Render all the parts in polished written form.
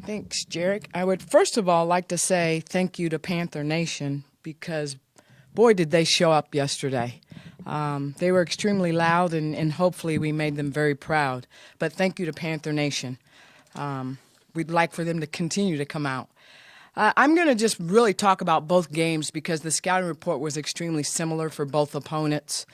Thanks, Jarek. I would first of all like to say thank you to Panther Nation because, boy, did they show up yesterday. They were extremely loud, and hopefully we made them very proud. But thank you to Panther Nation. We'd like for them to continue to come out. I'm going to just really talk about both games because the scouting report was extremely similar for both opponents.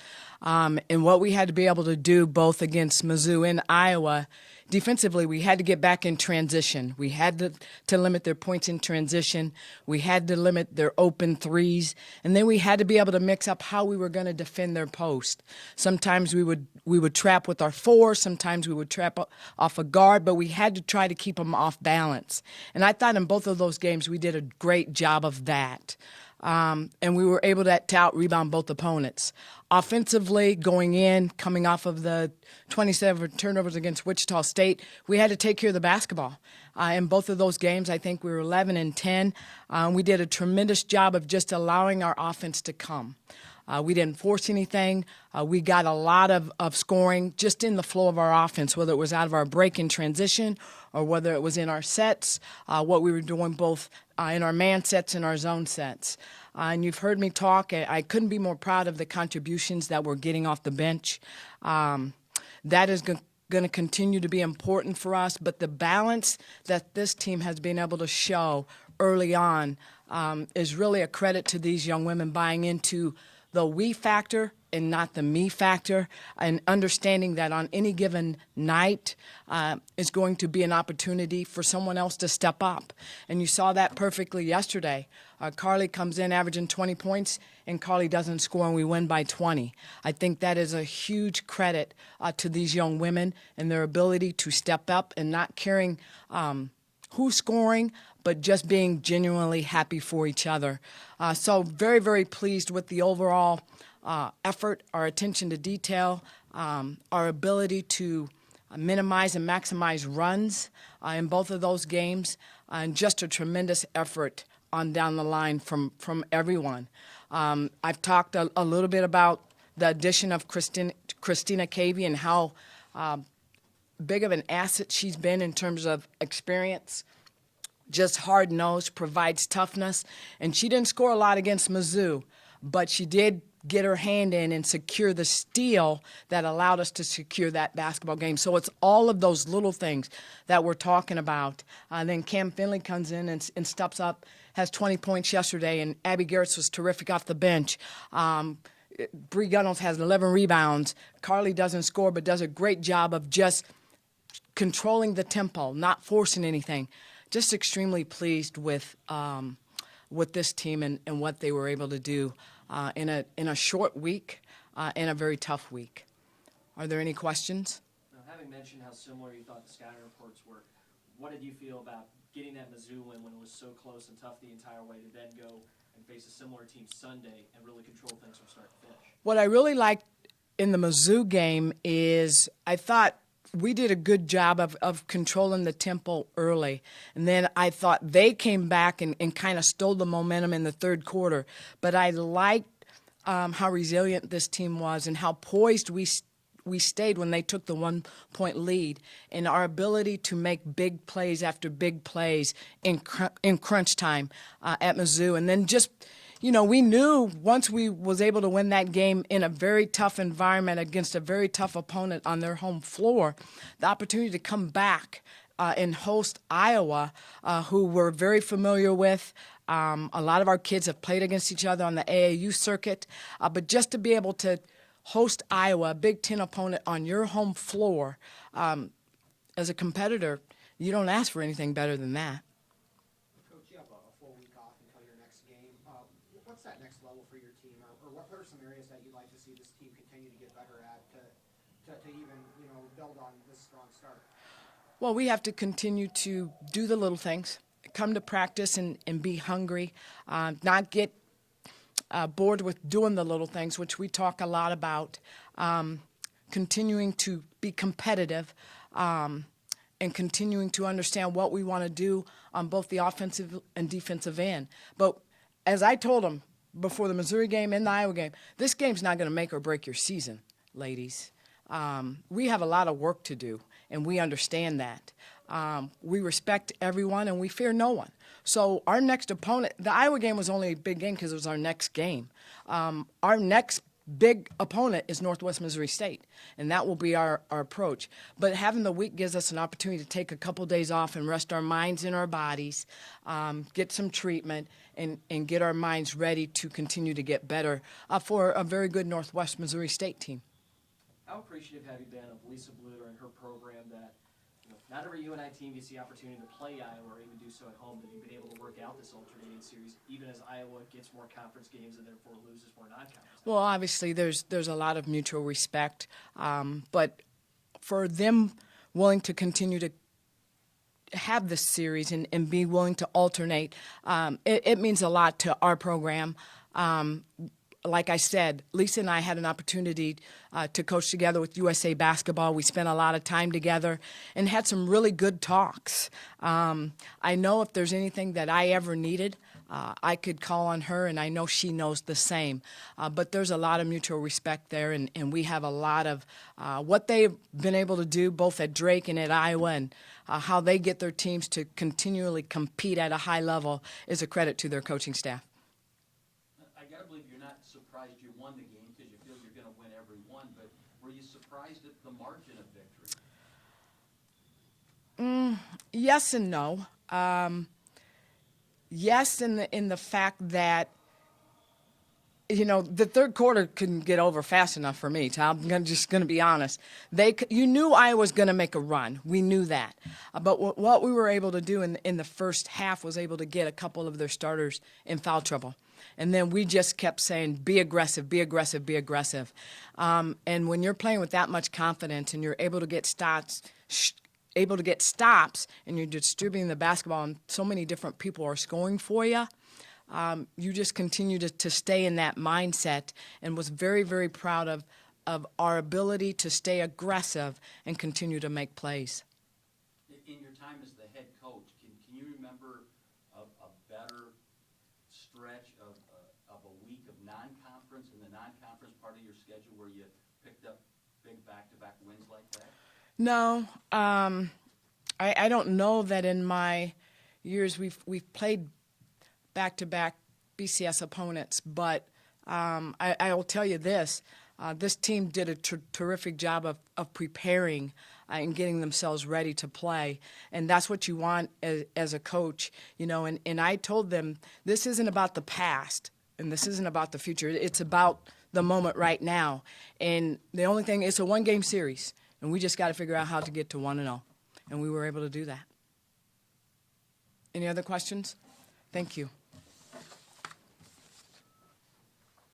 And what we had to be able to do both against Mizzou and Iowa, defensively, we had to get back in transition. We had to limit their points in transition. We had to limit their open threes. And then we had to be able to mix up how we were going to defend their post. Sometimes we would trap with our four. Sometimes we would trap off a guard. But we had to try to keep them off balance. And I thought in both of those games we did a great job of that. And we were able to out-rebound both opponents. Offensively, going in, coming off of the 27 turnovers against Wichita State, we had to take care of the basketball. In both of those games, I think we were 11 and 10. We did a tremendous job of just allowing our offense to come. We didn't force anything. We got a lot of scoring just in the flow of our offense, whether it was out of our break in transition or whether it was in our sets, what we were doing both in our man sets and our zone sets. And you've heard me talk. I couldn't be more proud of the contributions that we're getting off the bench. That is going to continue to be important for us, but the balance that this team has been able to show early on is really a credit to these young women buying into the we factor and not the me factor, and understanding that on any given night is going to be an opportunity for someone else to step up. And you saw that perfectly yesterday. Carly comes in averaging 20 points, and Carly doesn't score, and we win by 20. I think that is a huge credit to these young women and their ability to step up and not caring who's scoring, but just being genuinely happy for each other. So very, very pleased with the overall effort, our attention to detail, our ability to minimize and maximize runs in both of those games, and just a tremendous effort on down the line from everyone. I've talked a little bit about the addition of Christina Cavey and how big of an asset she's been in terms of experience. Just hard-nosed, provides toughness. And she didn't score a lot against Mizzou, but she did get her hand in and secure the steal that allowed us to secure that basketball game. So it's all of those little things that we're talking about. Then Cam Finley comes in and steps up, has 20 points yesterday, and Abby Garretts was terrific off the bench. Bree Gunnels has 11 rebounds. Carly doesn't score but does a great job of just controlling the tempo, not forcing anything. Just extremely pleased with this team and what they were able to do in a short week and a very tough week. Are there any questions? Now, having mentioned how similar you thought the scouting reports were, what did you feel about getting that Mizzou win when it was so close and tough the entire way to then go and face a similar team Sunday and really control things from start to finish? What I really liked in the Mizzou game is I thought we did a good job of controlling the tempo early. And then I thought they came back and kind of stole the momentum in the third quarter. But I liked how resilient this team was and how poised we stayed when they took the 1-point lead, and our ability to make big plays after big plays in crunch time at Mizzou. And then just, you know, we knew once we was able to win that game in a very tough environment against a very tough opponent on their home floor, the opportunity to come back and host Iowa, who we're very familiar with. A lot of our kids have played against each other on the AAU circuit, but just to be able to host Iowa, a Big Ten opponent on your home floor, as a competitor, you don't ask for anything better than that. What's that next level for your team, or what are some areas that you'd like to see this team continue to get better at to even, you know, build on this strong start? Well, we have to continue to do the little things, come to practice and be hungry, not get bored with doing the little things, which we talk a lot about, continuing to be competitive, and continuing to understand what we want to do on both the offensive and defensive end. But as I told them before the Missouri game and the Iowa game, this game's not going to make or break your season, ladies. We have a lot of work to do, and we understand that. We respect everyone, and we fear no one. So our next opponent, the Iowa game was only a big game because it was our next game. Our next big opponent is Northwest Missouri State, and that will be our approach. But having the week gives us an opportunity to take a couple days off and rest our minds and our bodies, get some treatment, and get our minds ready to continue to get better for a very good Northwest Missouri State team. How appreciative have you been of Lisa Bluter and her program that, not every UNI team gets the opportunity to play Iowa or even do so at home, but you've been able to work out this alternating series even as Iowa gets more conference games and therefore loses more non-conference? Well, obviously there's a lot of mutual respect, but for them willing to continue to have this series and be willing to alternate, it means a lot to our program. Like I said, Lisa and I had an opportunity to coach together with USA Basketball. We spent a lot of time together and had some really good talks. I know if there's anything that I ever needed, I could call on her, and I know she knows the same. But there's a lot of mutual respect there, and we have a lot of what they've been able to do both at Drake and at Iowa, and how they get their teams to continually compete at a high level is a credit to their coaching staff. I got to believe you're not surprised you won the game because you feel you're going to win every one, but were you surprised at the margin of victory? Yes and no. Yes, in the fact that, the third quarter couldn't get over fast enough for me, Tom. I'm just going to be honest. You knew I was going to make a run. We knew that. But what we were able to do in the first half was able to get a couple of their starters in foul trouble. And then we just kept saying, be aggressive, be aggressive, be aggressive. And when you're playing with that much confidence and you're able to get stops, and you're distributing the basketball and so many different people are scoring for you, you just continue to stay in that mindset, and was very, very proud of our ability to stay aggressive and continue to make plays. In your time as the head coach, can you remember a better stretch of a week of non-conference in the non-conference part of your schedule where you picked up big back-to-back wins like that? No, I don't know that in my years we've played back-to-back BCS opponents, but I will tell you this: this team did a terrific job of preparing and getting themselves ready to play, and that's what you want as a coach, And I told them this isn't about the past, and this isn't about the future. It's about the moment right now, and the only thing, it's a one-game series. And we just got to figure out how to get to 1-0. And we were able to do that. Any other questions? Thank you.